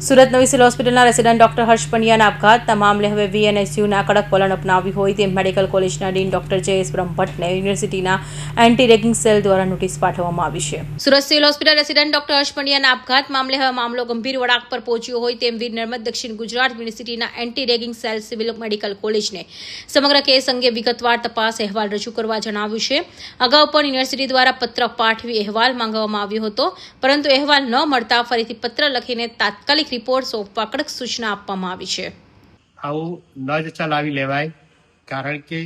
સુરત નવી સિવિલ હોસ્પિટલના resident doctor Harsh પંડ્યાના આપઘાતના મામલે હવે વીએનએસયુના કડક વલણ અપનાવ્યું હોય તેમ મેડિકલ કોલેજના ડીન ડોક્ટર જે.એસ. બ્રહ્મભટ્ટને યુનિવર્સિટીના એન્ટી રેગિંગ સેલ દ્વારા નોટિસ પાઠવવામાં આવી છે. Surat civil hospital resident doctor Harsh પંડ્યાના આપઘાત મામલે હવે મામલો ગંભીર વળાંક પર પહોંચ્યો હોય તેમ વીર નર્મદ દક્ષિણ ગુજરાત યુનિવર્સિટીના anti ragging cell civil medical કોલેજને સમગ્ર કેસ અંગે વિગતવાર તપાસ અહેવાલ રજૂ કરવા જણાવ્યું છે. અગાઉ પણ યુનિવર્સિટી દ્વારા પત્ર પાઠવી અહેવાલ માંગવામાં આવ્યો હતો, પરંતુ અહેવાલ ન મળતા ફરીથી પત્ર લખીને તાત્કાલિક રિપોર્ટ સોંપવા કડક સૂચના આપવામાં આવી છે. આવું ન જ ચલાવી લેવાય, કારણ કે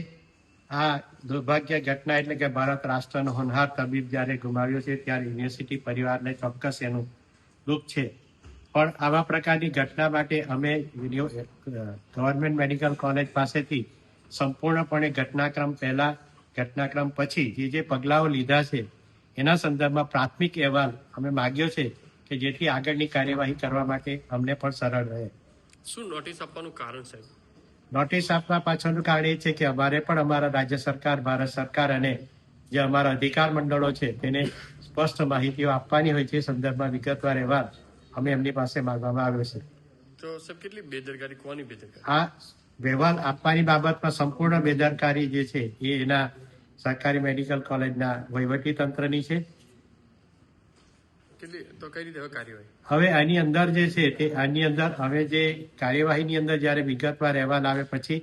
આ દુર્ભાગ્ય ઘટના એટલે કે ભારત રાષ્ટ્રનો હોનહાર તબીબ જ્યારે ગુમાવ્યો છે ત્યારે યુનિવર્સિટી પરિવારને ચોક્કસ એનું દુઃખ છે. પણ આવા પ્રકારની ઘટના માટે અમે ગવર્મેન્ટ મેડિકલ કોલેજ પાસેથી સંપૂર્ણપણે ઘટનાક્રમ પહેલા ઘટનાક્રમ પછી જે પગલાઓ લીધા છે એના સંદર્ભમાં પ્રાથમિક અહેવાલ અમે માગ્યો છે કે જેથી આગળની કાર્યવાહી કરવા માટે અમને પણ સરળ રહે. શું નોટિસ આપવાનું કારણ સાહેબ? નોટિસ આપવા પાછળનું કારણ એ છે કે અમારે પણ અમારા રાજ્ય સરકાર, ભારત સરકાર અને જે અમારા અધિકાર મંડળો છે તેને સ્પષ્ટ માહિતીઓ આપવાની હોય છે. સંદર્ભમાં વિગતવાર અહેવાલ અમે એમની પાસે માંગવામાં આવ્યો છે. તો સાહેબ કેટલી બેદરકારી, કોની બેદરકારી? આ અહેવાલ આપવાની બાબતમાં સંપૂર્ણ બેદરકારી જે છે એ એના સરકારી મેડિકલ કોલેજના વહીવટી તંત્રની છે. તો કઈ રીતે હવે કાર્યવાહી? હવે આની અંદર જે છે તે આની અંદર હવે જે કાર્યવાહીની અંદર જ્યારે વિગતવાર અહેવાલ આવે પછી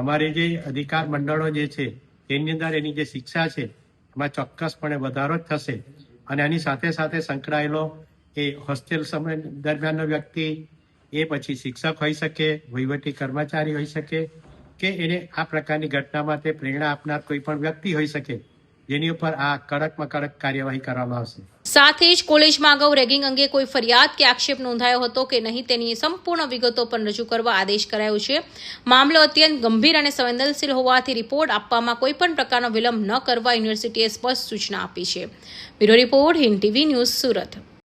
અમારે જે અધિકાર મંડળો જે છે તેની અંદર એની જે શિક્ષા છે એમાં ચોક્કસપણે વધારો જ થશે. અને આની સાથે સાથે સંકળાયેલો એ હોસ્ટેલ સમય દરમિયાનનો વ્યક્તિ, એ પછી શિક્ષક હોઈ શકે, વહીવટી કર્મચારી હોઈ શકે, કે એને આ પ્રકારની ઘટનામાં તે પ્રેરણા આપનાર કોઈ પણ વ્યક્તિ હોઈ શકે, જેની ઉપર આ કડકમાં કડક કાર્યવાહી કરવામાં આવશે. સાથે જ કોલેજમાં અગાઉ રેગિંગ અંગે કોઈ ફરિયાદ કે આક્ષેપ નોંધાયો હતો કે નહીં તેની સંપૂર્ણ વિગતો પણ રજૂ કરવા આદેશ કરાયો છે. મામલો અત્યંત ગંભીર અને સંવેદનશીલ હોવાથી રિપોર્ટ આપવામાં કોઈ પણ પ્રકારનો વિલંબ ન કરવા યુનિવર્સિટીએ સ્પષ્ટ સૂચના આપી છે. Bureau report, Hind TV news, Surat.